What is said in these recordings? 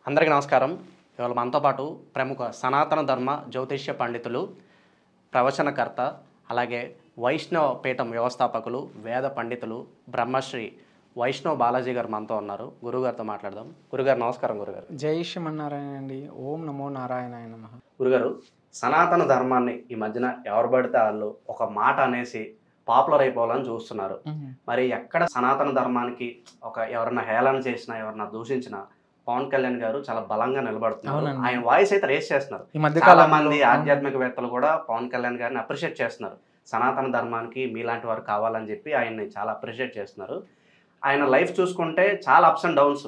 అందరికీ నమస్కారం. ఇవాళ మనతో పాటు ప్రముఖ సనాతన ధర్మ జ్యోతిష్య పండితులు, ప్రవచనకర్త, అలాగే వైష్ణవ పీఠం వ్యవస్థాపకులు, వేద పండితులు, బ్రహ్మశ్రీ వైష్ణవ్ బాలాజీ గారు మనతో ఉన్నారు. గురుగారితో మాట్లాడదాం. గురుగారు నమస్కారం. గురుగారు జై శ్రీమన్నారాయణ అండి. ఓం నమో నారాయణాయ నమః. గురుగారు, సనాతన ధర్మాన్ని ఈ మధ్యన ఎవరు పడితే వాళ్ళు ఒక మాట అనేసి పాపులర్ అయిపోవాలని చూస్తున్నారు. మరి ఎక్కడ సనాతన ధర్మానికి ఎవరన్నా హేళన చేసినా, ఎవరన్నా దూషించినా పవన్ కళ్యాణ్ గారు చాలా బలంగా నిలబడుతున్నారు. ఆయన వాయిస్ అయితే రేస్ చేస్తున్నారు. చాలా మంది ఆధ్యాత్మికవేత్తలు కూడా పవన్ కళ్యాణ్ గారిని అప్రిషియేట్ చేస్తున్నారు. సనాతన ధర్మానికి మీలాంటి వారు కావాలని చెప్పి ఆయన్ని చాలా అప్రిషియేట్ చేస్తున్నారు. ఆయన లైఫ్ చూసుకుంటే చాలా అప్స్ అండ్ డౌన్స్.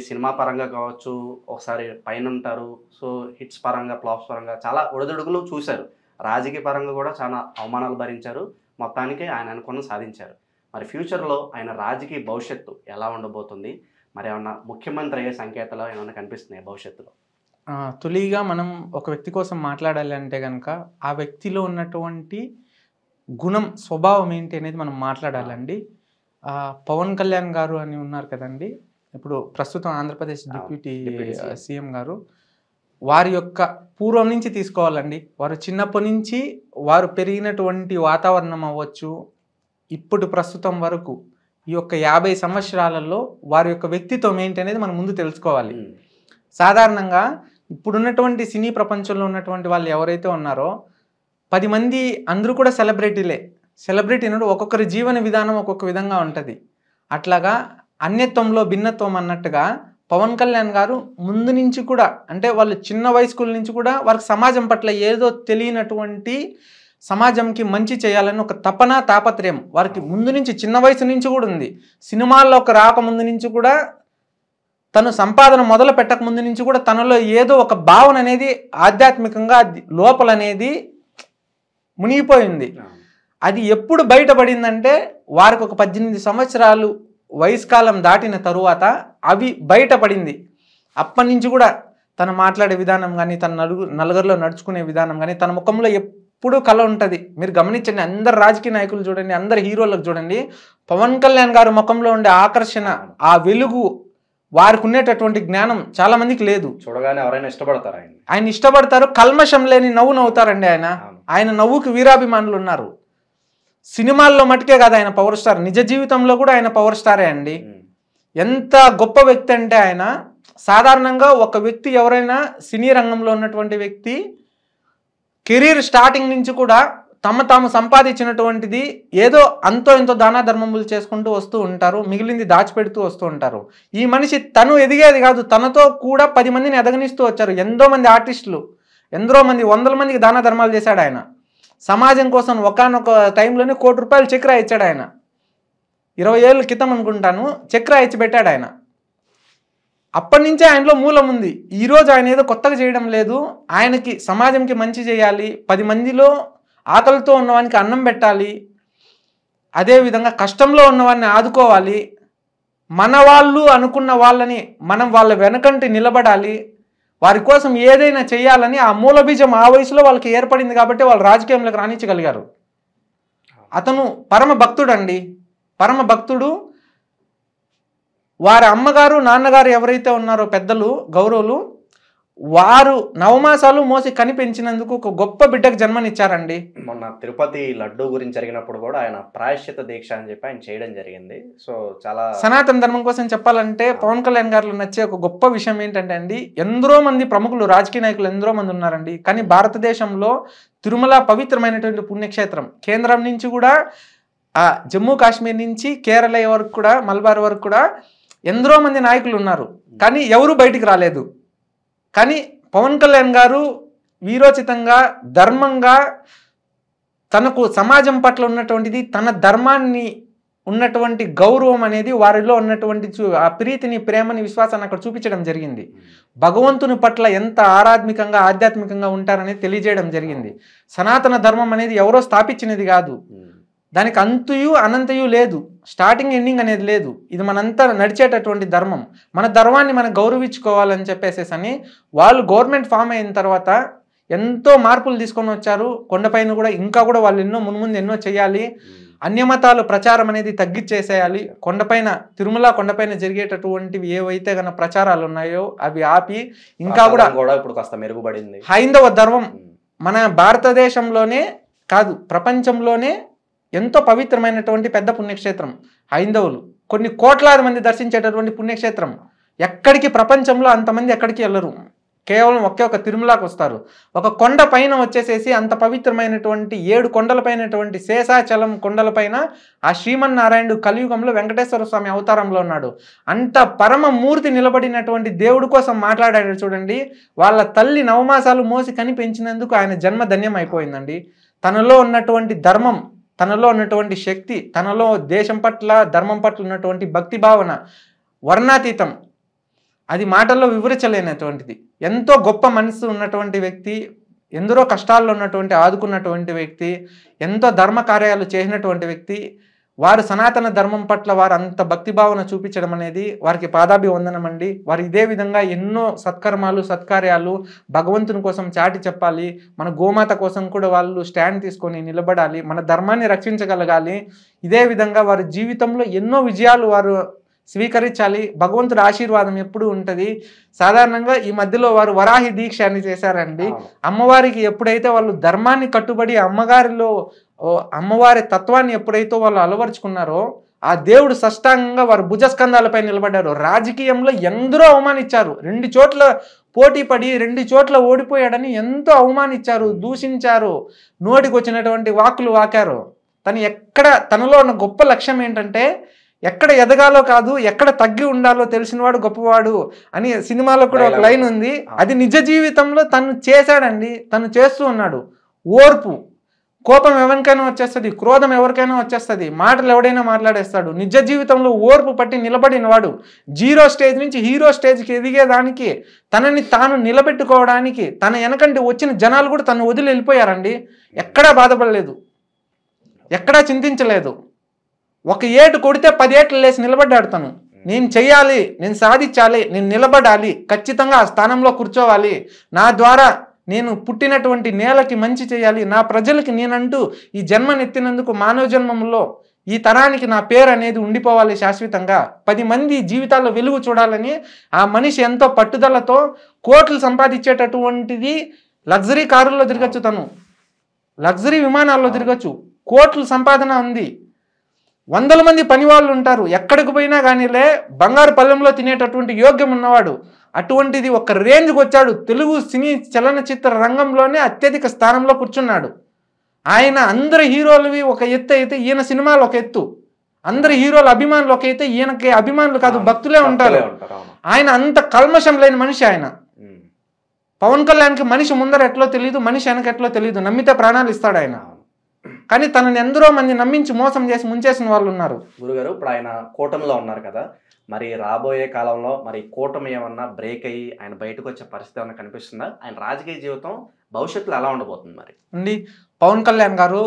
సినిమా పరంగా కావచ్చు, ఒకసారి పైన ఉంటారు, సో హిట్స్ పరంగా, ఫ్లాప్స్ పరంగా చాలా ఒడిదుడుకులు చూశారు. రాజకీయ పరంగా కూడా చాలా అవమానాలు భరించారు. మొత్తానికి ఆయన అనుకున్న సాధించారు. మరి ఫ్యూచర్లో ఆయన రాజకీయ భవిష్యత్తు ఎలా ఉండబోతుంది? మరి ఏమన్నా ముఖ్యమంత్రి అయ్యే సంకేతాలు ఏమైనా కనిపిస్తున్నాయి భవిష్యత్తులో? తొలిగా మనం ఒక వ్యక్తి కోసం మాట్లాడాలి అంటే కనుక ఆ వ్యక్తిలో ఉన్నటువంటి గుణం, స్వభావం ఏంటి అనేది మనం మాట్లాడాలండి. పవన్ కళ్యాణ్ గారు అని ఉన్నారు కదండి, ఇప్పుడు ప్రస్తుతం ఆంధ్రప్రదేశ్ డిప్యూటీ సీఎం గారు. వారి యొక్క పూర్వం నుంచి తీసుకోవాలండి. వారు చిన్నప్పటి నుంచి వారు పెరిగినటువంటి వాతావరణం అవ్వచ్చు, ఇప్పుడు ప్రస్తుతం వరకు ఈ యొక్క 50 సంవత్సరాలలో వారి యొక్క వ్యక్తిత్వం ఏంటి అనేది మనం ముందు తెలుసుకోవాలి. సాధారణంగా ఇప్పుడున్నటువంటి సినీ ప్రపంచంలో ఉన్నటువంటి వాళ్ళు ఎవరైతే ఉన్నారో 10 మంది అందరూ కూడా సెలబ్రిటీలే. సెలబ్రిటీ అన్నట్టు ఒక్కొక్కరి జీవన విధానం ఒక్కొక్క విధంగా ఉంటుంది. అట్లాగా అన్యత్వంలో భిన్నత్వం అన్నట్టుగా పవన్ కళ్యాణ్ గారు ముందు నుంచి కూడా, అంటే వాళ్ళు చిన్న వయస్కుల నుంచి కూడా వారికి సమాజం పట్ల ఏదో తెలియనటువంటి, సమాజంకి మంచి చేయాలని ఒక తపన, తాపత్రయం వారికి ముందు నుంచి, చిన్న వయసు నుంచి కూడా ఉంది. సినిమాల్లోకి రాకముందు నుంచి కూడా, తను సంపాదన మొదలు పెట్టక ముందు నుంచి కూడా తనలో ఏదో ఒక భావన అనేది ఆధ్యాత్మికంగా లోపలనేది మునిగిపోయింది. అది ఎప్పుడు బయటపడిందంటే వారికి ఒక 18 సంవత్సరాలు వయస్కాలం దాటిన తరువాత అవి బయటపడింది. అప్పటి నుంచి కూడా తను మాట్లాడే విధానం కానీ, తన నలుగురిలో నడుచుకునే విధానం కానీ, తన ముఖంలో ఎప్పుడూ కళ ఉంటుంది. మీరు గమనించండి, అందరు రాజకీయ నాయకులు చూడండి, అందరు హీరోలకు చూడండి, పవన్ కళ్యాణ్ గారు ముఖంలో ఉండే ఆకర్షణ, ఆ వెలుగు, వారికి ఉండేటటువంటి జ్ఞానం చాలా మందికి లేదు. చూడగానే ఎవరైనా ఇష్టపడతారు, ఆయన ఇష్టపడతారు. కల్మషం లేని నవ్వు నవ్వుతారండి. ఆయన నవ్వుకి వీరాభిమానులు ఉన్నారు. సినిమాల్లో మటుకే కాదు ఆయన పవర్ స్టార్, నిజ జీవితంలో కూడా ఆయన పవర్ స్టారే అండి. ఎంత గొప్ప వ్యక్తి అంటే ఆయన, సాధారణంగా ఒక వ్యక్తి ఎవరైనా సినీ రంగంలో ఉన్నటువంటి వ్యక్తి కెరీర్ స్టార్టింగ్ నుంచి కూడా తాము సంపాదించినటువంటిది ఏదో అంతో ఎంతో దాన ధర్మములు చేసుకుంటూ వస్తూ ఉంటారు, మిగిలింది దాచిపెడుతూ వస్తూ ఉంటారు. ఈ మనిషి తను ఎదిగేది కాదు, తనతో కూడా 10 మందిని ఎదగనిస్తూ వచ్చారు. ఎంతో మంది ఆర్టిస్టులు, ఎంతో మంది, 100 మందికి దాన ధర్మాలు చేశాడు ఆయన. సమాజం కోసం ఒకానొక టైంలోనే ₹1 కోటి చెక్ రాయించాడు ఆయన. 20 ఏళ్ళ క్రితం అనుకుంటాను చెక్ రాయించి పెట్టాడు ఆయన. అప్పటి నుంచే ఆయనలో మూలం ఉంది. ఈరోజు ఆయన ఏదో కొత్తగా చేయడం లేదు. ఆయనకి సమాజంకి మంచి చేయాలి, 10 మందిలో ఆకలితో ఉన్నవానికి అన్నం పెట్టాలి, అదేవిధంగా కష్టంలో ఉన్నవాడిని ఆదుకోవాలి, మన వాళ్ళు అనుకున్న వాళ్ళని మనం వాళ్ళ వెనకంటి నిలబడాలి, వారి కోసం ఏదైనా చేయాలని ఆ మూల బీజం ఆ వయసులో వాళ్ళకి ఏర్పడింది. కాబట్టి వాళ్ళు రాజకీయంలోకి రాణించగలిగారు. అతను పరమ భక్తుడు అండి, పరమ భక్తుడు. వారి అమ్మగారు, నాన్నగారు ఎవరైతే ఉన్నారో పెద్దలు, గౌరవులు, వారు నవమాసాలు మోసి కనిపెంచినందుకు ఒక గొప్ప బిడ్డకు జన్మనిచ్చారండి. మొన్న తిరుపతి లడ్డు గురించి జరిగినప్పుడు కూడా ఆయన ప్రాయశ్చిత దీక్ష అని చెప్పి ఆయన చేయడం జరిగింది. సో చాలా సనాతన ధర్మం కోసం చెప్పాలంటే పవన్ కళ్యాణ్ గారిలో నచ్చే ఒక గొప్ప విషయం ఏంటంటే అండి, ఎందరో మంది ప్రముఖులు, రాజకీయ నాయకులు ఎందరో మంది ఉన్నారండి. కానీ భారతదేశంలో తిరుమల పవిత్రమైనటువంటి పుణ్యక్షేత్రం. కేంద్రం నుంచి కూడా, జమ్మూ కాశ్మీర్ నుంచి కేరళ వరకు కూడా, మలబార్ వరకు కూడా ఎందరో మంది నాయకులు ఉన్నారు. కానీ ఎవరు బయటికి రాలేదు. కానీ పవన్ కళ్యాణ్ గారు వీరోచితంగా, ధర్మంగా, తనకు సమాజం పట్ల ఉన్నటువంటిది, తన ధర్మాన్ని ఉన్నటువంటి గౌరవం అనేది, వారిలో ఉన్నటువంటి ఆ ప్రీతిని, ప్రేమని, విశ్వాసాన్ని అక్కడ చూపించడం జరిగింది. భగవంతుని పట్ల ఎంత ఆరాధ్మికంగా, ఆధ్యాత్మికంగా ఉంటారనేది తెలియజేయడం జరిగింది. సనాతన ధర్మం అనేది ఎవరో స్థాపించినది కాదు. దానికి అంతుయు అనంతయు లేదు, స్టార్టింగ్ ఎండింగ్ అనేది లేదు. ఇది మనంతా నడిచేటటువంటి ధర్మం. మన ధర్మాన్ని మనం గౌరవించుకోవాలని చెప్పేసేసని వాళ్ళు గవర్నమెంట్ ఫామ్ అయిన తర్వాత ఎంతో మార్పులు తీసుకొని వచ్చారు. కొండపైన కూడా ఇంకా కూడా వాళ్ళు ఎన్నో మున్ముందు ఎన్నో చేయాలి. అన్యమతాలు ప్రచారం అనేది తగ్గిచ్చేసేయాలి. కొండపైన తిరుమల కొండపైన జరిగేటటువంటివి ఏవైతే గన ప్రచారాలు ఉన్నాయో అవి ఆపి ఇంకా కూడా ఇప్పుడు కాస్త మెరుగుపడింది. హైందవ ధర్మం మన భారతదేశంలోనే కాదు ప్రపంచంలోనే ఎంతో పవిత్రమైనటువంటి పెద్ద పుణ్యక్షేత్రం హైందవులు. కొన్ని కోట్లాది మంది దర్శించేటటువంటి పుణ్యక్షేత్రం. ఎక్కడికి ప్రపంచంలో అంతమంది ఎక్కడికి వెళ్ళరు, కేవలం ఒకే ఒక తిరుమలకు వస్తారు. ఒక కొండ పైన వచ్చేసేసి అంత పవిత్రమైనటువంటి 7 కొండలపైనటువంటి శేషాచలం కొండలపైన ఆ శ్రీమన్నారాయణుడు కలియుగంలో వెంకటేశ్వర స్వామి అవతారంలో ఉన్నాడు. అంత పరమ మూర్తి నిలబడినటువంటి దేవుడి కోసం మాట్లాడాడు చూడండి. వాళ్ళ తల్లి నవమాసాలు మోసి కని పెంచినందుకు ఆయన జన్మ ధన్యం అయిపోయిందండి. తనలో ఉన్నటువంటి ధర్మం, తనలో ఉన్నటువంటి శక్తి, తనలో దేశం పట్ల ధర్మం పట్ల ఉన్నటువంటి భక్తి భావన వర్ణాతీతం. అది మాటల్లో వివరించలేనటువంటిది. ఎంతో గొప్ప మనసు ఉన్నటువంటి వ్యక్తి, ఎందరో కష్టాల్లో ఉన్నటువంటి ఆదుకున్నటువంటి వ్యక్తి, ఎంతో ధర్మ కార్యాలు చేసినటువంటి వ్యక్తి. వారు సనాతన ధర్మం పట్ల వారు అంత భక్తి భావన చూపించడం అనేది వారికి పాదాభివందనం అండి. వారు ఇదే విధంగా ఎన్నో సత్కర్మాలు సత్కార్యాలు భగవంతుని కోసం చాటి చెప్పాలి. మన గోమాత కోసం కూడా వాళ్ళు స్టాండ్ తీసుకొని నిలబడాలి, మన ధర్మాన్ని రక్షించగలగాలి. ఇదే విధంగా వారి జీవితంలో ఎన్నో విజయాలు వారు స్వీకరించాలి. భగవంతుడి ఆశీర్వాదం ఎప్పుడు ఉంటుంది. సాధారణంగా ఈ మధ్యలో వారు వరాహి దీక్ష అని చేశారండి. అమ్మవారికి ఎప్పుడైతే వాళ్ళు ధర్మాన్ని కట్టుబడి అమ్మవారి తత్వాన్ని ఎప్పుడైతే వాళ్ళు అలవరుచుకున్నారో ఆ దేవుడు సష్టాంగంగా వారు భుజస్కంధాలపై నిలబడ్డారు. రాజకీయంలో ఎందరో అవమానించారు. 2 చోట్ల పోటీ పడి 2 చోట్ల ఓడిపోయాడని ఎంతో అవమానించారు, దూషించారు, నోటికి వచ్చినటువంటి వాక్కులు వాకారు. తనలో ఉన్న గొప్ప లక్ష్యం ఏంటంటే ఎక్కడ ఎదగాలో కాదు, ఎక్కడ తగ్గి ఉండాలో తెలిసినవాడు గొప్పవాడు అని సినిమాలో కూడా ఒక లైన్ ఉంది. అది నిజ జీవితంలో తను చేశాడండి, తను చేస్తూ ఉన్నాడు. ఓర్పు, కోపం ఎవరికైనా వచ్చేస్తుంది, క్రోధం ఎవరికైనా వచ్చేస్తుంది, మాటలు ఎవడైనా మాట్లాడేస్తాడు. నిజ జీవితంలో ఓర్పు పట్టి నిలబడిన వాడు 0 స్టేజ్ నుంచి హీరో స్టేజ్కి ఎదిగేదానికి, తనని తాను నిలబెట్టుకోవడానికి తన వెనకంటే వచ్చిన జనాలు కూడా తను వదిలి వెళ్ళిపోయారండి. ఎక్కడా బాధపడలేదు, ఎక్కడా చింతించలేదు. ఒక ఏటు కొడితే 10 ఏట్లు లేసి నిలబడ్డాడు తను. నేను చెయ్యాలి, నేను సాధించాలి, నేను నిలబడాలి, ఖచ్చితంగా ఆ స్థానంలో కూర్చోవాలి, నా ద్వారా నేను పుట్టినటువంటి నేలకి మంచి చేయాలి, నా ప్రజలకి నేనంటూ ఈ జన్మనెత్తినందుకు మానవ జన్మంలో ఈ తరానికి నా పేరు అనేది ఉండిపోవాలి శాశ్వతంగా, 10 మంది జీవితాల్లో వెలుగు చూడాలని ఆ మనిషి ఎంతో పట్టుదలతో కోట్లు సంపాదించేటటువంటిది. లగ్జరీ కారుల్లో తిరగచ్చు, తను లగ్జరీ విమానాల్లో తిరగచ్చు, కోట్లు సంపాదన ఉంది. 100 మంది పని వాళ్ళు ఉంటారు, ఎక్కడికి పోయినా కానీలే బంగారు పళ్ళెంలో తినేటటువంటి యోగ్యం ఉన్నవాడు. అటువంటిది ఒక రేంజ్కి వచ్చాడు. తెలుగు సినీ చలనచిత్ర రంగంలోనే అత్యధిక స్థానంలో కూర్చున్నాడు. ఆయన అందరి హీరోలవి ఒక ఎత్తు అయితే ఈయన సినిమాలు ఒక ఎత్తు, అందరి హీరోల అభిమానులు ఒక అయితే ఈయనకి అభిమానులు కాదు భక్తులే ఉంటారు. ఆయన అంత కల్మషం లేని మనిషి. ఆయన పవన్ కళ్యాణ్కి మనిషి ముందర ఎట్లో తెలియదు, మనిషి వెనక ఎట్లో తెలియదు, నమ్మితే ప్రాణాలు ఇస్తాడు ఆయన. కానీ తనని ఎందరో మంది నమ్మించి మోసం చేసి ముంచేసిన వాళ్ళు ఉన్నారు. గురుగారు, ఇప్పుడు ఆయన కూటమిలో ఉన్నారు కదా, మరి రాబోయే కాలంలో మరి కూటమి ఏమన్నా బ్రేక్ అయ్యి ఆయన బయటకు వచ్చే పరిస్థితి ఏమన్నా కనిపిస్తుందా? ఆయన రాజకీయ జీవితం భవిష్యత్తులో ఎలా ఉండబోతుంది మరి అండి? పవన్ కళ్యాణ్ గారు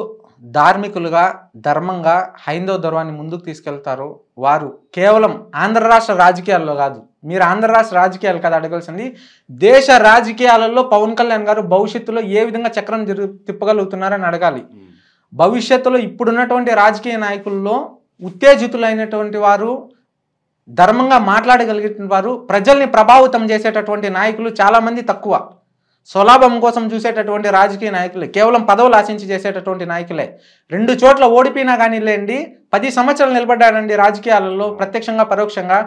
ధార్మికులుగా ధర్మంగా హైందవ ధర్మాన్ని ముందుకు తీసుకెళ్తారు. వారు కేవలం ఆంధ్ర రాష్ట్ర రాజకీయాల్లో కాదు, మీరు ఆంధ్ర రాష్ట్ర రాజకీయాలు కదా అడగాల్సింది, దేశ రాజకీయాలలో పవన్ కళ్యాణ్ గారు భవిష్యత్తులో ఏ విధంగా చక్రం తిప్పగలుగుతున్నారని అడగాలి. భవిష్యత్తులో ఇప్పుడున్నటువంటి రాజకీయ నాయకుల్లో ఉత్తేజితులైనటువంటి వారు, ధర్మంగా మాట్లాడగలిగిన వారు, ప్రజల్ని ప్రభావితం చేసేటటువంటి నాయకులు చాలామంది తక్కువ. స్వలాభం కోసం చూసేటటువంటి రాజకీయ నాయకులే, కేవలం పదవులు ఆశించి చేసేటటువంటి నాయకులే. 2 చోట్ల ఓడిపోయినా కానీ లేండి, 10 సంవత్సరాలు నిలబడ్డాడండి రాజకీయాలలో ప్రత్యక్షంగా పరోక్షంగా.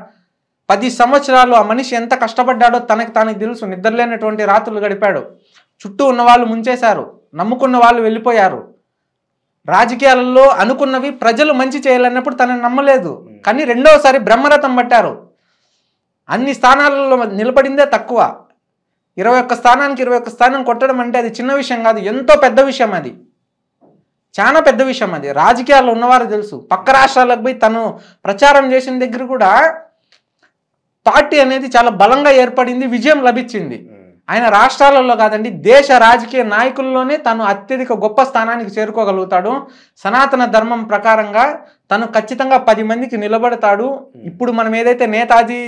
10 సంవత్సరాలు ఆ మనిషి ఎంత కష్టపడ్డాడో తనకు తెలుసు. నిద్రలేనటువంటి రాత్రులు గడిపాడు. చుట్టూ ఉన్న వాళ్ళు ముంచేశారు, నమ్ముకున్న వాళ్ళు వెళ్ళిపోయారు. రాజకీయాలలో అనుకున్నవి ప్రజలు మంచి చేయాలన్నప్పుడు తనని నమ్మలేదు, కానీ రెండోసారి బ్రహ్మరథం పట్టారు. అన్ని స్థానాలలో నిలబడిందే తక్కువ. 21 స్థానానికి 21 స్థానం కొట్టడం అంటే అది చిన్న విషయం కాదు, ఎంతో పెద్ద విషయం. అది చాలా పెద్ద విషయం. అది రాజకీయాల్లో ఉన్నవారు తెలుసు. పక్క రాష్ట్రాలకు పోయి తను ప్రచారం చేసిన దగ్గర కూడా పార్టీ అనేది చాలా బలంగా ఏర్పడింది, విజయం లభించింది. ఆయన రాష్ట్రాలలో కాదండి, దేశ రాజకీయ నాయకుల్లోనే తను అత్యధిక గొప్ప స్థానానికి చేరుకోగలుగుతాడు. సనాతన ధర్మం ప్రకారంగా తను ఖచ్చితంగా 10 మందికి నిలబడతాడు. ఇప్పుడు మనం ఏదైతే నేతాజీ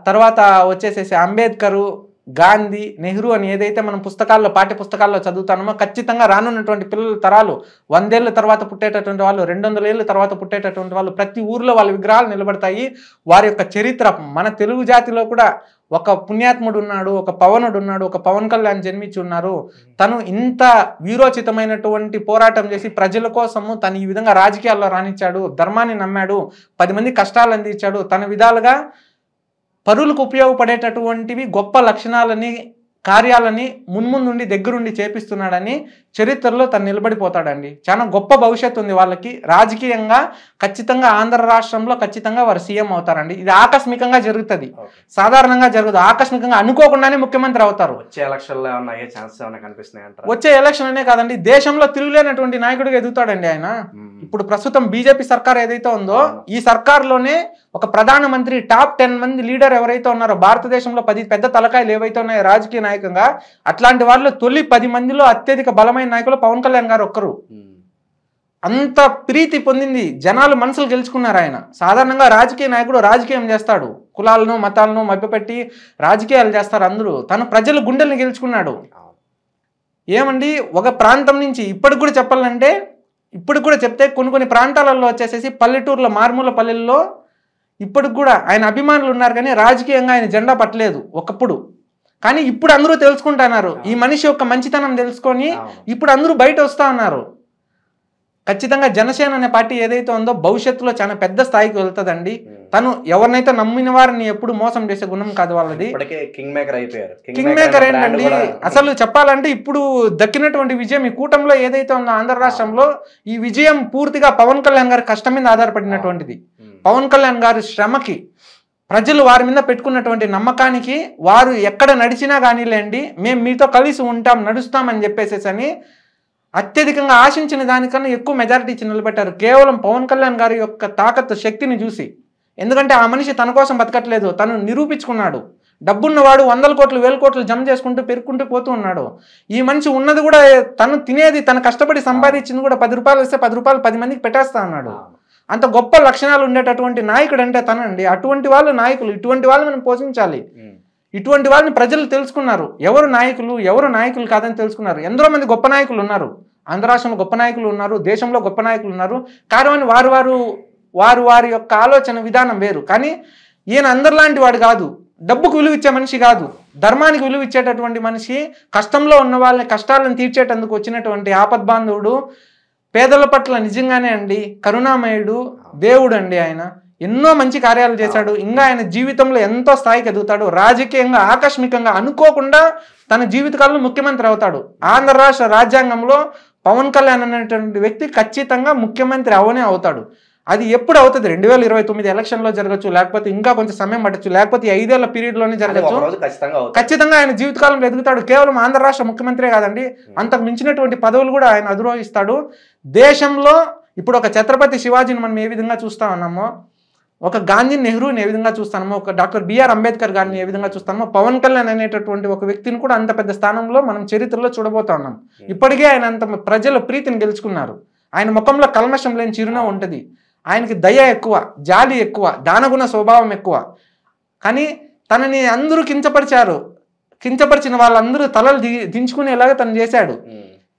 తర్వాత వచ్చేసేసి అంబేద్కరు, గాంధీ, నెహ్రూ అని ఏదైతే మనం పుస్తకాల్లో పాఠ్య పుస్తకాల్లో చదువుతామో ఖచ్చితంగా రానున్నటువంటి పిల్లల తరాలు 100 ఏళ్ళ తర్వాత పుట్టేటటువంటి వాళ్ళు, 200 ఏళ్ళ తర్వాత పుట్టేటటువంటి వాళ్ళు ప్రతి ఊర్లో వాళ్ళ విగ్రహాలు నిలబడతాయి. వారి యొక్క చరిత్ర, మన తెలుగు జాతిలో కూడా ఒక పుణ్యాత్ముడు ఉన్నాడు, ఒక పవనుడు ఉన్నాడు, ఒక పవన్ కళ్యాణ్ జన్మించి ఉన్నారు. తను ఇంత వీరోచితమైనటువంటి పోరాటం చేసి ప్రజల కోసము తను ఈ విధంగా రాజకీయాల్లో రాణించాడు, ధర్మాన్ని నమ్మాడు, 10 మంది కష్టాలు అందించాడు, తన విధాలుగా పరులకు ఉపయోగపడేటటువంటివి గొప్ప లక్షణాలని కార్యాలని మున్ముందుండి దగ్గరుండి చేపిస్తున్నాడని చరిత్రలో తను నిలబడిపోతాడండి. చాలా గొప్ప భవిష్యత్తు ఉంది వాళ్ళకి. రాజకీయంగా ఖచ్చితంగా ఆంధ్ర రాష్ట్రంలో ఖచ్చితంగా వారు సీఎం అవుతారండి. ఇది ఆకస్మికంగా జరుగుతుంది, సాధారణంగా జరుగుతుంది. ఆకస్మికంగా అనుకోకుండానే ముఖ్యమంత్రి అవుతారు. వచ్చే ఎలక్షన్లో ఏమన్నా అయ్యే ఛాన్సెస్ ఏమైనా కనిపిస్తున్నాయంటారా? వచ్చే ఎలక్షన్ అనే కాదండి, దేశంలో తిరుగులేనటువంటి నాయకుడిగా ఎదుగుతాడండి ఆయన. ఇప్పుడు ప్రస్తుతం బీజేపీ సర్కార్ ఏదైతే ఉందో ఈ సర్కార్లోనే ఒక ప్రధానమంత్రి, టాప్ 10 మంది లీడర్ ఎవరైతే ఉన్నారో, భారతదేశంలో 10 పెద్ద తలకాయలు ఏవైతే ఉన్నాయో రాజకీయ నాయకంగా, అట్లాంటి వాళ్ళు తొలి 10 మందిలో అత్యధిక బలమైన నాయకులు పవన్ కళ్యాణ్ గారు ఒక్కరు. అంత ప్రీతి పొందింది, జనాలు మనసులు గెలుచుకున్నారు ఆయన. సాధారణంగా రాజకీయ నాయకుడు రాజకీయం చేస్తాడు, కులాలను మతాలను మభ్యపెట్టి రాజకీయాలు చేస్తారు అందరూ. తను ప్రజల గుండెల్ని గెలుచుకున్నాడు. ఏమండి, ఒక ప్రాంతం నుంచి ఇప్పటికి కూడా చెప్పాలంటే, ఇప్పుడు కూడా చెప్తే కొన్ని ప్రాంతాలలో వచ్చేసేసి పల్లెటూరులో, మారుమూల పల్లెల్లో ఇప్పటికి కూడా ఆయన అభిమానులు ఉన్నారు, కానీ రాజకీయంగా ఆయన జెండా పట్టలేదు ఒకప్పుడు. కానీ ఇప్పుడు అందరూ తెలుసుకుంటున్నారు, ఈ మనిషి యొక్క మంచితనం తెలుసుకొని ఇప్పుడు అందరూ బయట వస్తా ఉన్నారు. ఖచ్చితంగా జనసేన అనే పార్టీ ఏదైతే ఉందో భవిష్యత్తులో చాలా పెద్ద స్థాయికి వెళ్తుందండి. తను ఎవరినైతే నమ్మిన వారిని ఎప్పుడు మోసం చేసే గుణం కాదు వాళ్ళది. కింగ్ మేకర్ అయిపోయారు. కింగ్ మేకర్ ఏంటండి, అసలు చెప్పాలంటే ఇప్పుడు దక్కినటువంటి విజయం ఈ కూటమిలో ఏదైతే ఉందో ఆంధ్ర రాష్ట్రంలో, ఈ విజయం పూర్తిగా పవన్ కళ్యాణ్ గారి కష్టం మీద ఆధారపడినటువంటిది. పవన్ కళ్యాణ్ గారి శ్రమకి, ప్రజలు వారి మీద పెట్టుకున్నటువంటి నమ్మకానికి, వారు ఎక్కడ నడిచినా కానీలేండి మేము మీతో కలిసి ఉంటాం, నడుస్తామని చెప్పేసేసని అత్యధికంగా ఆశించిన దానికన్నా ఎక్కువ మెజారిటీ ఇచ్చి నిలబెట్టారు, కేవలం పవన్ కళ్యాణ్ గారి యొక్క తాకత్తు శక్తిని చూసి. ఎందుకంటే ఆ మనిషి తన కోసం బతకట్లేదు, తను నిరూపించుకున్నాడు. డబ్బున్నవాడు 100 కోట్లు 1000 కోట్లు జమ చేసుకుంటూ పెరుక్కుంటూ పోతూ ఉన్నాడు. ఈ మనిషి ఉన్నది కూడా తను తినేది, తను కష్టపడి సంపాదించింది కూడా 10 రూపాయలు వస్తే 10 రూపాయలు 10 మందికి పెట్టేస్తా అన్నాడు. అంత గొప్ప లక్షణాలు ఉండేటటువంటి నాయకుడు అంటే తనండి. అటువంటి వాళ్ళు నాయకులు, ఇటువంటి వాళ్ళు మనం పోషించాలి. ఇటువంటి వాళ్ళని ప్రజలు తెలుసుకున్నారు, ఎవరు నాయకులు కాదని తెలుసుకున్నారు. ఎందరో మంది గొప్ప నాయకులు ఉన్నారు, ఆంధ్ర రాష్ట్రంలో గొప్ప నాయకులు ఉన్నారు, దేశంలో గొప్ప నాయకులు ఉన్నారు. కారణం వారి యొక్క ఆలోచన విధానం వేరు. కానీ ఈయన అందరిలాంటి వాడు కాదు, డబ్బుకు విలువ ఇచ్చే మనిషి కాదు, ధర్మానికి విలువ ఇచ్చేటటువంటి మనిషి, కష్టంలో ఉన్న వాళ్ళని కష్టాలను తీర్చేటందుకు వచ్చినటువంటి ఆపద్బాంధవుడు, పేదల పట్ల నిజంగానే అండి కరుణామయుడు, దేవుడు అండి ఆయన. ఎన్నో మంచి కార్యాలు చేశాడు. ఇంకా ఆయన జీవితంలో ఎంతో స్థాయికి ఎదుగుతాడు. రాజకీయంగా ఆకస్మికంగా అనుకోకుండా తన జీవితకాలంలో ముఖ్యమంత్రి అవుతాడు. ఆంధ్ర రాష్ట్ర రాజ్యాంగంలో పవన్ కళ్యాణ్ అనేటువంటి వ్యక్తి ఖచ్చితంగా ముఖ్యమంత్రి అవనే అవుతాడు. అది ఎప్పుడు అవుతుంది? 2029 ఎలక్షన్లో జరగచ్చు, లేకపోతే ఇంకా కొంచెం సమయం పట్టచ్చు, లేకపోతే 5 ఏళ్ల పీరియడ్లోనే జరగచ్చు. ఖచ్చితంగా ఆయన జీవితకాలంలో ఎదుగుతాడు. కేవలం ఆంధ్ర రాష్ట్ర ముఖ్యమంత్రే కాదండి, అంతకు మించినటువంటి పదవులు కూడా ఆయన అధిరోహిస్తాడు. దేశంలో ఇప్పుడు ఒక ఛత్రపతి శివాజీని మనం ఏ విధంగా చూస్తా ఉన్నామో, ఒక గాంధీ నెహ్రూని ఏ విధంగా చూస్తామో, ఒక డాక్టర్ బిఆర్ అంబేద్కర్ గారిని ఏ విధంగా చూస్తామో, పవన్ కళ్యాణ్ అనేటటువంటి ఒక వ్యక్తిని కూడా అంత పెద్ద స్థానంలో మనం చరిత్రలో చూడబోతా ఉన్నాం. ఇప్పటికే ఆయన అంత ప్రజల ప్రీతిని గెలుచుకున్నారు. ఆయన ముఖంలో కల్మషం లేని చిరునవ్వు ఉంటుంది. ఆయనకి దయ ఎక్కువ, జాలి ఎక్కువ, దానగుణ స్వభావం ఎక్కువ. కానీ తనని అందరూ కించపరిచిన వాళ్ళందరూ తలలు దించుకునేలాగా తను చేశాడు.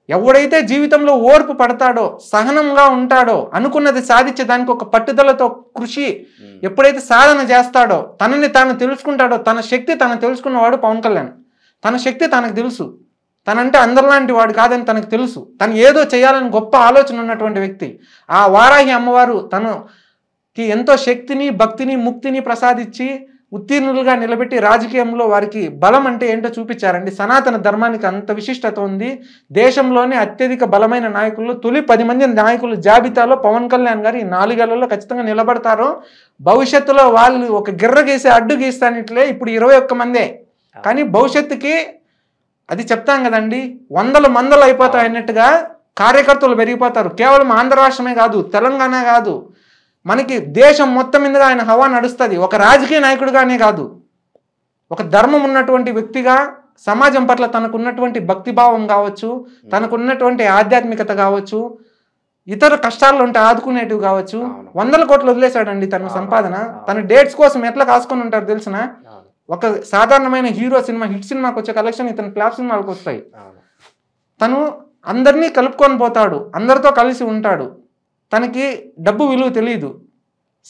ఎవడైతే జీవితంలో ఓర్పు పడతాడో, సహనంగా ఉంటాడో, అనుకున్నది సాధించేదానికి ఒక పట్టుదలతో కృషి ఎప్పుడైతే సాధన చేస్తాడో, తనని తాను తెలుసుకుంటాడో, తన శక్తి తను తెలుసుకున్నవాడు పవన్ కళ్యాణ్. తన శక్తి తనకు తెలుసు, తనంటే అందరిలాంటి వాడు కాదని తనకు తెలుసు. తను ఏదో చేయాలని గొప్ప ఆలోచన ఉన్నటువంటి వ్యక్తి. ఆ వారాహి అమ్మవారు తనకి ఎంతో శక్తిని, భక్తిని, ముక్తిని ప్రసాదించి ఉత్తీర్ణులుగా నిలబెట్టి రాజకీయంలో వారికి బలం అంటే ఏంటో చూపించారండి. సనాతన ధర్మానికి అంత విశిష్టత ఉంది. దేశంలోనే అత్యధిక బలమైన నాయకుల్లో తొలి 10 మంది నాయకుల జాబితాలో పవన్ కళ్యాణ్ గారు ఈ 4 ఏళ్లలో ఖచ్చితంగా నిలబడతారు. భవిష్యత్తులో వాళ్ళు ఒక గిర్ర గీసే అడ్డు గీస్తానిట్లే ఇప్పుడు 21 మందే. కానీ భవిష్యత్తుకి అది చెప్తాం కదండి, వందలు అయిపోతాయి అన్నట్టుగా కార్యకర్తలు పెరిగిపోతారు. కేవలం ఆంధ్ర రాష్ట్రమే కాదు, తెలంగాణ కాదు, మనకి దేశం మొత్తం మీదుగా ఆయన హవా నడుస్తుంది. ఒక రాజకీయ నాయకుడిగానే కాదు, ఒక ధర్మం ఉన్నటువంటి వ్యక్తిగా, సమాజం పట్ల తనకున్నటువంటి భక్తిభావం కావచ్చు, తనకున్నటువంటి ఆధ్యాత్మికత కావచ్చు, ఇతర కష్టాల్లో ఉంటే ఆదుకునేటివి కావచ్చు. 100 కోట్లు వదిలేశాడండి తన సంపాదన. తన డేట్స్ కోసం ఎట్లా కాసుకొని ఉంటారు తెలిసిన. ఒక సాధారణమైన హీరో సినిమా హిట్ సినిమాకి వచ్చే కలెక్షన్ ఇతను ఫ్లాప్ సినిమాలకు వస్తాయి. తను అందరినీ కలుపుకొని పోతాడు, అందరితో కలిసి ఉంటాడు, తనకి డబ్బు విలువ తెలియదు,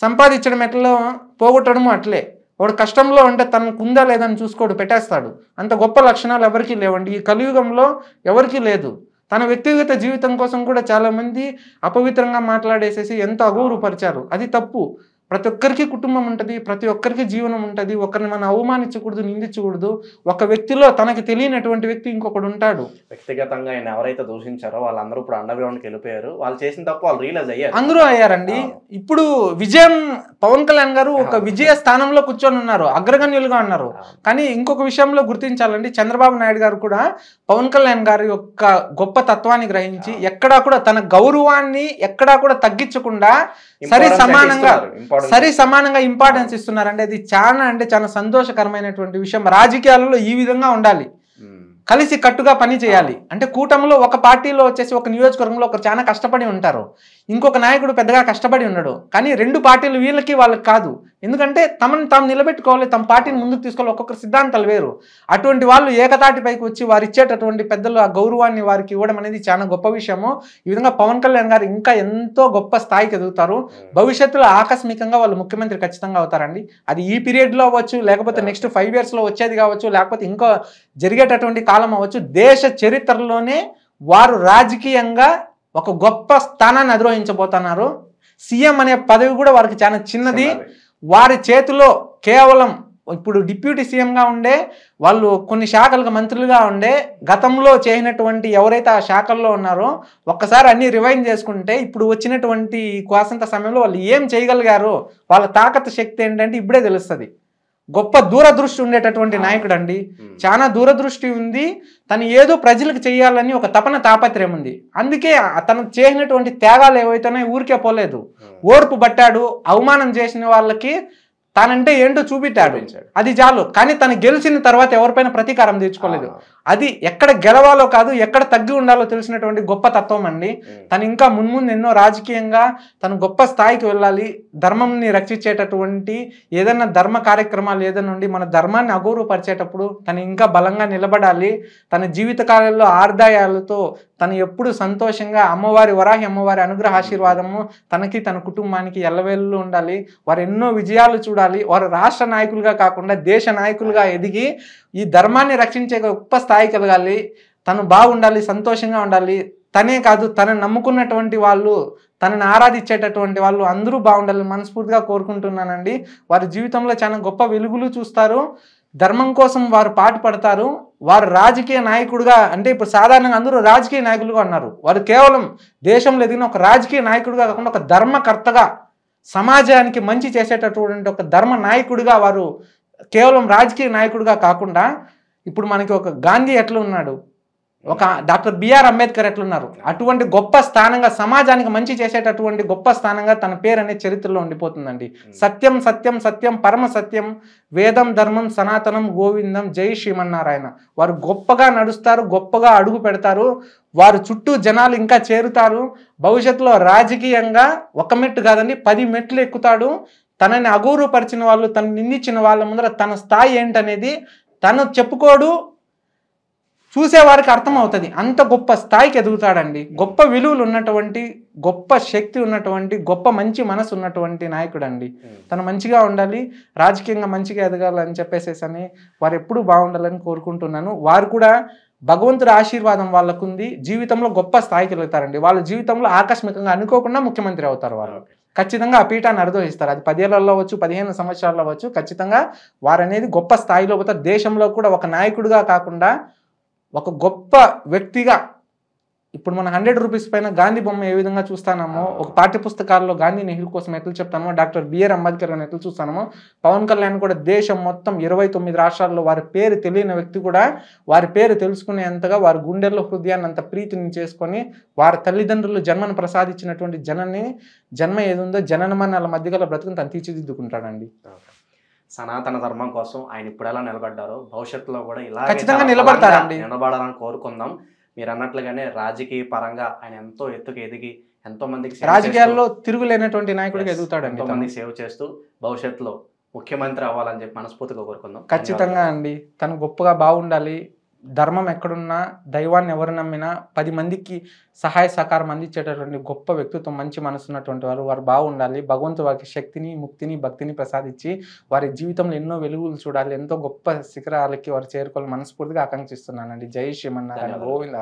సంపాదించడం ఎట్లా పోగొట్టడము అట్లే. వాడు కష్టంలో ఉంటే తనకు ఉందా లేదని చూసుకోడు, పెట్టేస్తాడు. అంత గొప్ప లక్షణాలు ఎవరికీ లేవండి, ఈ కలియుగంలో ఎవరికీ లేదు. తన వ్యక్తిగత జీవితం కోసం కూడా చాలామంది అపవిత్రంగా మాట్లాడేసేసి ఎంతో అగౌరవపరిచారు. అది తప్పు. ప్రతి ఒక్కరికి కుటుంబం ఉంటుంది, ప్రతి ఒక్కరికి జీవనం ఉంటుంది. ఒకరిని మనం అవమానించకూడదు, నిందించకూడదు. ఒక వ్యక్తిలో తనకి తెలియనటువంటి వ్యక్తి ఇంకొకడు ఉంటాడు. వ్యక్తిగతంగా ఆయన ఎవరైతే దూషించారో వాళ్ళందరూ ఇప్పుడు అండర్ గ్రౌండ్కి వెళ్ళిపోయారు. వాళ్ళు చేసిన తప్పు వాళ్ళు రియలైజ్ అయ్యారు, అందరూ అయ్యారండి. ఇప్పుడు విజయం పవన్ కళ్యాణ్ గారు ఒక విజయ స్థానంలో కూర్చొని ఉన్నారు, అగ్రగణ్యులుగా ఉన్నారు. కానీ ఇంకొక విషయంలో గుర్తించాలండి, చంద్రబాబు నాయుడు గారు కూడా పవన్ కళ్యాణ్ గారి యొక్క గొప్ప తత్వాన్ని గ్రహించి ఎక్కడా కూడా తన గౌరవాన్ని ఎక్కడా కూడా తగ్గించకుండా సరి సమానంగా ఇంపార్టెన్స్ ఇస్తున్నారండి. అది చాలా సంతోషకరమైనటువంటి విషయం. రాజకీయాలలో ఈ విధంగా ఉండాలి, కలిసి కట్టుగా పని చేయాలి. అంటే కూటమిలో ఒక పార్టీలో వచ్చేసి ఒక నియోజకవర్గంలో ఒకరు చాలా కష్టపడి ఉంటారు, ఇంకొక నాయకుడు పెద్దగా కష్టపడి ఉండడు. కానీ రెండు పార్టీలు వీళ్ళకి వాళ్ళకి కాదు. ఎందుకంటే తమను తాము నిలబెట్టుకోవాలి, తమ పార్టీని ముందుకు తీసుకోవాలి. ఒక్కొక్కరు సిద్ధాంతాలు వేరు. అటువంటి వాళ్ళు ఏకతాటిపైకి వచ్చి వారు ఇచ్చేటటువంటి పెద్దలు ఆ గౌరవాన్ని వారికి ఇవ్వడం అనేది చాలా గొప్ప విషయము. ఈ విధంగా పవన్ కళ్యాణ్ గారు ఇంకా ఎంతో గొప్ప స్థాయికి ఎదుగుతారు. భవిష్యత్తులో ఆకస్మికంగా వాళ్ళు ముఖ్యమంత్రి ఖచ్చితంగా అవుతారండి. అది ఈ పీరియడ్లో అవ్వచ్చు, లేకపోతే నెక్స్ట్ 5 yearsలో వచ్చేది కావచ్చు, లేకపోతే ఇంకా జరిగేటటువంటి కాలం అవ్వచ్చు. దేశ చరిత్రలోనే వారు రాజకీయంగా ఒక గొప్ప స్థానాన్ని అధిరోహించబోతున్నారు. సీఎం అనే పదవి కూడా వారికి చాలా చిన్నది. వారి చేతిలో కేవలం ఇప్పుడు డిప్యూటీ సీఎంగా ఉండే వాళ్ళు కొన్ని శాఖలకు మంత్రులుగా ఉండే గతంలో చేసినటువంటి ఎవరైతే ఆ శాఖల్లో ఉన్నారో ఒక్కసారి అన్ని రివైండ్ చేసుకుంటే ఇప్పుడు వచ్చినటువంటి కోసంత సమయంలో వాళ్ళు ఏం చేయగలిగారో, వాళ్ళ తాకత్ శక్తి ఏంటంటే ఇప్పుడే తెలుస్తుంది. గొప్ప దూరదృష్టి ఉండేటటువంటి నాయకుడు అండి, చాలా దూరదృష్టి ఉంది. తను ఏదో ప్రజలకు చేయాలని ఒక తపన తాపత్రయం ఉంది. అందుకే తను చేసినటువంటి త్యాగాలు ఏవైతేనే ఊరికే పోలేదు, ఓర్పు పట్టాడు. అవమానం చేసిన వాళ్ళకి తానంటే ఏంటో చూపెట్టాడు, అది చాలు. కానీ తను గెలిచిన తర్వాత ఎవరిపైన ప్రతీకారం తీర్చుకోలేదు. అది ఎక్కడ గెలవాలో కాదు, ఎక్కడ తగ్గి ఉండాలో తెలిసినటువంటి గొప్ప తత్వం అండి. తను ఇంకా మున్ముందు ఎన్నో రాజకీయంగా తను గొప్ప స్థాయికి వెళ్ళాలి. ధర్మంని రక్షించేటటువంటి ఏదైనా ధర్మ కార్యక్రమాలు ఏదైనా ఉండి మన ధర్మాన్ని అగౌరవపరిచేటప్పుడు తను ఇంకా బలంగా నిలబడాలి. తన జీవితకాలంలో ఆదాయాలతో తను ఎప్పుడు సంతోషంగా అమ్మవారి వరాహి అమ్మవారి అనుగ్రహ ఆశీర్వాదము తనకి తన కుటుంబానికి ఎల్లవేళ్ళు ఉండాలి. వారు ఎన్నో విజయాలు చూడాలి. వారు రాష్ట్ర నాయకులుగా కాకుండా దేశ నాయకులుగా ఎదిగి ఈ ధర్మాన్ని రక్షించే గొప్ప స్థాయి కలగాలి. తను బాగుండాలి, సంతోషంగా ఉండాలి. తనే కాదు, తనని నమ్ముకున్నటువంటి వాళ్ళు, తనని ఆరాధించేటటువంటి వాళ్ళు అందరూ బాగుండాలని మనస్ఫూర్తిగా కోరుకుంటున్నానండి. వారి జీవితంలో చాలా గొప్ప వెలుగులు చూస్తారు, ధర్మం కోసం వారు పాటుపడతారు. వారు రాజకీయ నాయకుడుగా అంటే ఇప్పుడు సాధారణంగా అందరూ రాజకీయ నాయకులుగా ఉన్నారు. వారు కేవలం దేశంలో ఎదిగిన ఒక రాజకీయ నాయకుడిగా కాకుండా ఒక ధర్మకర్తగా, సమాజానికి మంచి చేసేటటువంటి ఒక ధర్మ నాయకుడిగా, వారు కేవలం రాజకీయ నాయకుడిగా కాకుండా ఇప్పుడు మనకి ఒక గాంధీ ఎట్లా ఉన్నాడు, ఒక డాక్టర్ బిఆర్ అంబేద్కర్ ఎట్లున్నారు, అటువంటి గొప్ప స్థానంగా సమాజానికి మంచి చేసేటటువంటి గొప్ప స్థానంగా తన పేరు అనే చరిత్రలో ఉండిపోతుందండి. సత్యం సత్యం సత్యం పరమ సత్యం వేదం ధర్మం సనాతనం గోవిందం జై శ్రీమన్నారాయణ. వారు గొప్పగా నడుస్తారు, గొప్పగా అడుగు పెడతారు. వారు చుట్టూ జనాలు ఇంకా చేరుతారు. భవిష్యత్తులో రాజకీయంగా ఒక మెట్టు కాదండి 10 మెట్లు ఎక్కుతాడు. తనని అగౌరవపరిచిన వాళ్ళు, తను నిందించిన వాళ్ళ ముందర తన స్థాయి ఏంటనేది తను చెప్పుకోడు, చూసేవారికి అర్థమవుతుంది. అంత గొప్ప స్థాయికి ఎదుగుతాడండి. గొప్ప విలువలు ఉన్నటువంటి, గొప్ప శక్తి ఉన్నటువంటి, గొప్ప మంచి మనసు ఉన్నటువంటి నాయకుడు అండి. తను మంచిగా ఉండాలి, రాజకీయంగా మంచిగా ఎదగాలని చెప్పేసేసని వారు ఎప్పుడూ బాగుండాలని కోరుకుంటున్నాను. వారు కూడా భగవంతుడి ఆశీర్వాదం వాళ్ళకుంది, జీవితంలో గొప్ప స్థాయికి వెళ్తారండి. వాళ్ళ జీవితంలో ఆకస్మికంగా అనుకోకుండా ముఖ్యమంత్రి అవుతారు. వాళ్ళు ఖచ్చితంగా ఆ పీఠాన్ని అధిరోహిస్తారు. అది 10 ఏళ్లలో అవ్వచ్చు, 15 సంవత్సరాల్లో అవ్వచ్చు. ఖచ్చితంగా వారు అనేది గొప్ప స్థాయిలో పోతారు. దేశంలో కూడా ఒక నాయకుడిగా కాకుండా ఒక గొప్ప వ్యక్తిగా, ఇప్పుడు మన 100 రూపీస్ పైన గాంధీ బొమ్మ ఏ విధంగా చూస్తామో, ఒక పాఠ్య పుస్తకాల్లో గాంధీ నెహ్రూ కోసం ఎట్లా చెప్తామో, డాక్టర్ బిఆర్ అంబేద్కర్ అని ఎట్లా చూస్తామో, పవన్ కళ్యాణ్ కూడా దేశం మొత్తం 29 రాష్ట్రాల్లో వారి పేరు తెలియని వ్యక్తి కూడా వారి పేరు తెలుసుకునేంతగా వారి గుండెల్లో హృదయాన్ని అంత ప్రీతిని చేసుకొని వారి తల్లిదండ్రులు జన్మను ప్రసాదించినటువంటి జన్మ ఏదుందో జననమనాల మధ్య గల బ్రతుకుని తను తీర్చిదిద్దుకుంటాడండి. సనాతన ధర్మం కోసం ఆయన ఇప్పుడు ఎలా నిలబడ్డారో భవిష్యత్తులో కూడా ఇలా ఖచ్చితంగా నిలబడాలని కోరుకుందాం. మీరు అన్నట్లుగానే రాజకీయ పరంగా ఆయన ఎంతో ఎత్తుకు ఎదిగి ఎంతో మందికి రాజకీయాల్లో తిరుగులేనటువంటి నాయకుడిగా ఎదుగుతాడు. ఎంతో మందికి సేవ చేస్తూ భవిష్యత్తులో ముఖ్యమంత్రి అవ్వాలని చెప్పి మనస్ఫూర్తిగా కోరుకుందాం. ఖచ్చితంగా అండి. తను గొప్పగా బాగుండాలి. ధర్మం ఎక్కడున్నా, దైవాన్ని ఎవరు నమ్మినా 10 మందికి సహాయ సహకారం అందించేటటువంటి గొప్ప వ్యక్తిత్వం, మంచి మనసున్నటువంటి వారు బాగుండాలి. భగవంతుడు వారికి శక్తిని, ముక్తిని, భక్తిని ప్రసాదించి వారి జీవితంలో ఎన్నో వెలుగులు చూడాలి. ఎంతో గొప్ప శిఖరాలకి వారు చేరుకోవాలని మనస్ఫూర్తిగా ఆకాంక్షిస్తున్నానండి. జై శ్రీమన్నారాయణ. ధన్యవాదాలు. గోవింద.